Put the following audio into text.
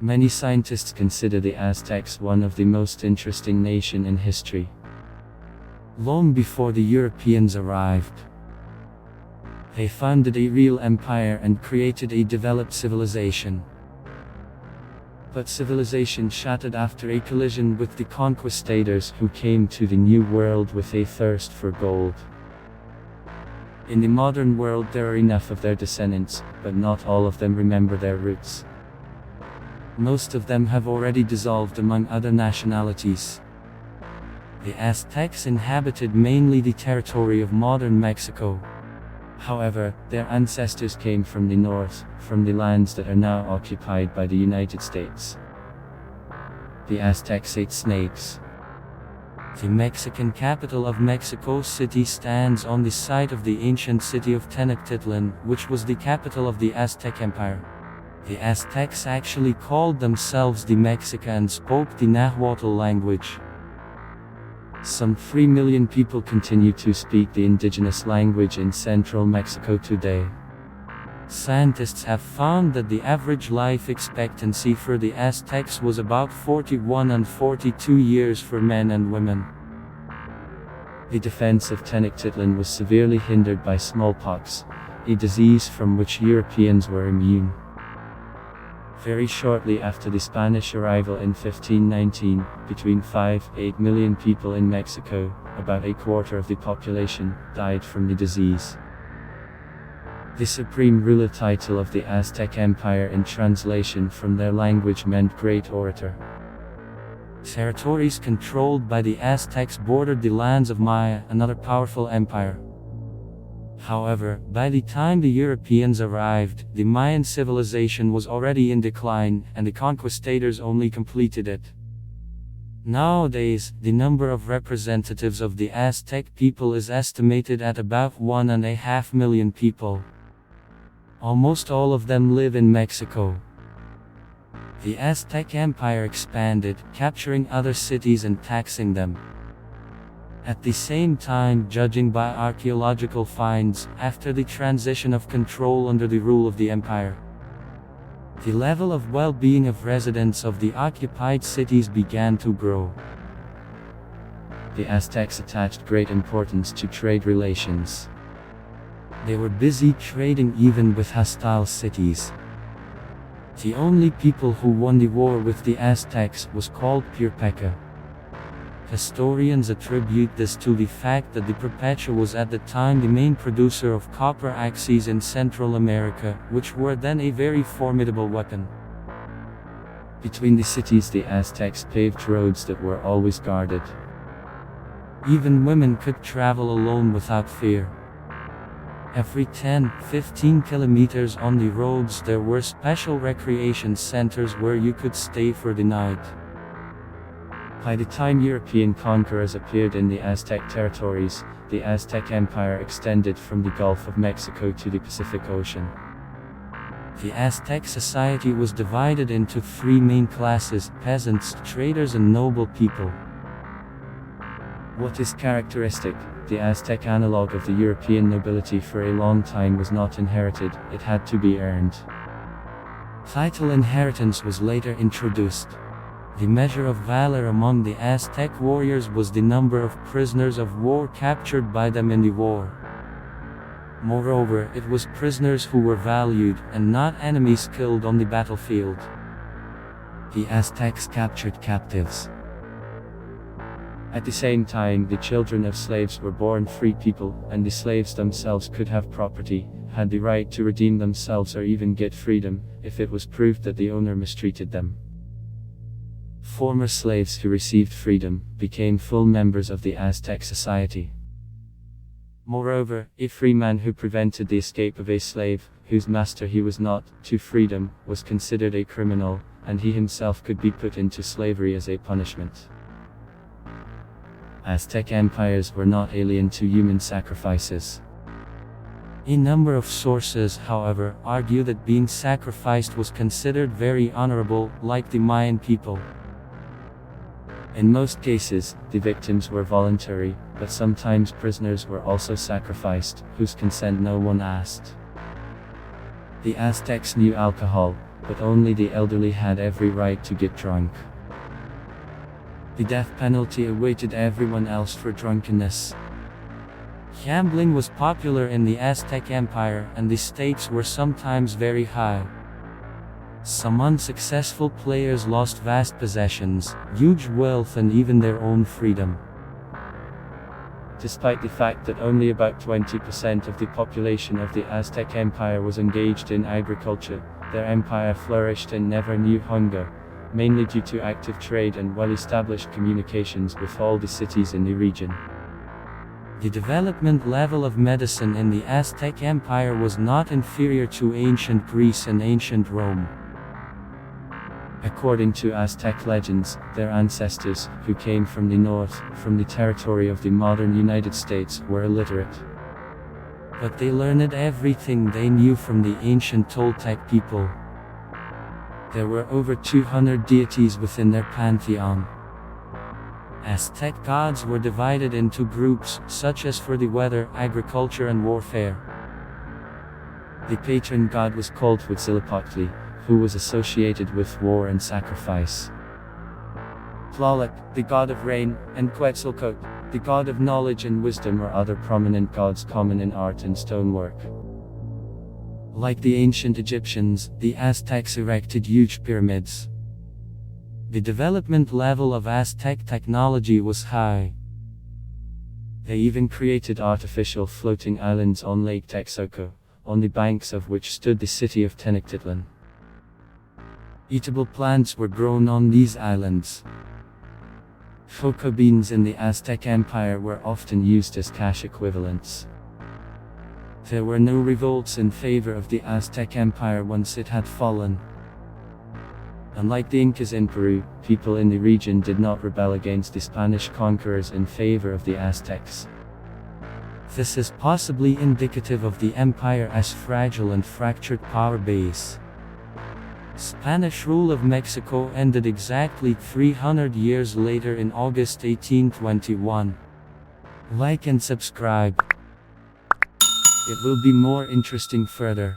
Many scientists consider the Aztecs one of the most interesting nations in history. Long before the Europeans arrived, they founded a real empire and created a developed civilization. But civilization shattered after a collision with the conquistadors who came to the New World with a thirst for gold. In the modern world there are enough of their descendants, but not all of them remember their roots. Most of them have already dissolved among other nationalities. The Aztecs inhabited mainly the territory of modern Mexico. However, their ancestors came from the north, from the lands that are now occupied by the United States. The Aztecs ate snakes. The Mexican capital of Mexico City stands on the site of the ancient city of Tenochtitlan, which was the capital of the Aztec Empire. The Aztecs actually called themselves the Mexica and spoke the Nahuatl language. Some 3 million people continue to speak the indigenous language in central Mexico today. Scientists have found that the average life expectancy for the Aztecs was about 41 and 42 years for men and women. The defense of Tenochtitlan was severely hindered by smallpox, a disease from which Europeans were immune. Very shortly after the Spanish arrival in 1519, between 5–8 million people in Mexico, about a quarter of the population, died from the disease. The supreme ruler title of the Aztec Empire in translation from their language meant Great Orator. Territories controlled by the Aztecs bordered the lands of Maya, another powerful empire. However, by the time the Europeans arrived, the Mayan civilization was already in decline, and the conquistadors only completed it. Nowadays, the number of representatives of the Aztec people is estimated at about 1.5 million people. Almost all of them live in Mexico. The Aztec Empire expanded, capturing other cities and taxing them. At the same time, judging by archaeological finds, after the transition of control under the rule of the empire, the level of well-being of residents of the occupied cities began to grow. The Aztecs attached great importance to trade relations. They were busy trading even with hostile cities. The only people who won the war with the Aztecs was called Purpeca. Historians attribute this to the fact that the Purpeca was at the time the main producer of copper axes in Central America, which were then a very formidable weapon. Between the cities the Aztecs paved roads that were always guarded. Even women could travel alone without fear. Every 10–15 kilometers on the roads there were special recreation centers where you could stay for the night. By the time European conquerors appeared in the Aztec territories, the Aztec Empire extended from the Gulf of Mexico to the Pacific Ocean. The Aztec society was divided into 3 main classes: peasants, traders and noble people. What is characteristic? The Aztec analog of the European nobility for a long time was not inherited, it had to be earned. Title inheritance was later introduced. The measure of valor among the Aztec warriors was the number of prisoners of war captured by them in the war. Moreover, it was prisoners who were valued, and not enemies killed on the battlefield. The Aztecs captured captives. At the same time, the children of slaves were born free people, and the slaves themselves could have property, had the right to redeem themselves or even get freedom, if it was proved that the owner mistreated them. Former slaves who received freedom became full members of the Aztec society. Moreover, a free man who prevented the escape of a slave, whose master he was not, to freedom, was considered a criminal, and he himself could be put into slavery as a punishment. Aztec empires were not alien to human sacrifices. A number of sources, however, argue that being sacrificed was considered very honorable, like the Mayan people. In most cases, the victims were voluntary, but sometimes prisoners were also sacrificed, whose consent no one asked. The Aztecs knew alcohol, but only the elderly had every right to get drunk. The death penalty awaited everyone else for drunkenness. Gambling was popular in the Aztec Empire, and the stakes were sometimes very high. Some unsuccessful players lost vast possessions, huge wealth, and even their own freedom. Despite the fact that only about 20% of the population of the Aztec Empire was engaged in agriculture, their empire flourished and never knew hunger, mainly due to active trade and well-established communications with all the cities in the region. The development level of medicine in the Aztec Empire was not inferior to ancient Greece and ancient Rome. According to Aztec legends, their ancestors, who came from the north, from the territory of the modern United States, were illiterate. But they learned everything they knew from the ancient Toltec people. There were over 200 deities within their pantheon. Aztec gods were divided into groups, such as for the weather, agriculture, and warfare. The patron god was called Huitzilopochtli, who was associated with war and sacrifice. Tlaloc, the god of rain, and Quetzalcoatl, the god of knowledge and wisdom, are other prominent gods common in art and stonework. Like the ancient Egyptians, the Aztecs erected huge pyramids. The development level of Aztec technology was high. They even created artificial floating islands on Lake Texcoco, on the banks of which stood the city of Tenochtitlan. Eatable plants were grown on these islands. Cocoa beans in the Aztec Empire were often used as cash equivalents. There were no revolts in favor of the Aztec Empire once it had fallen. Unlike the Incas in Peru, people in the region did not rebel against the Spanish conquerors in favor of the Aztecs. This is possibly indicative of the empire's fragile and fractured power base. Spanish rule of Mexico ended exactly 300 years later in August 1821. Like and subscribe. It will be more interesting further.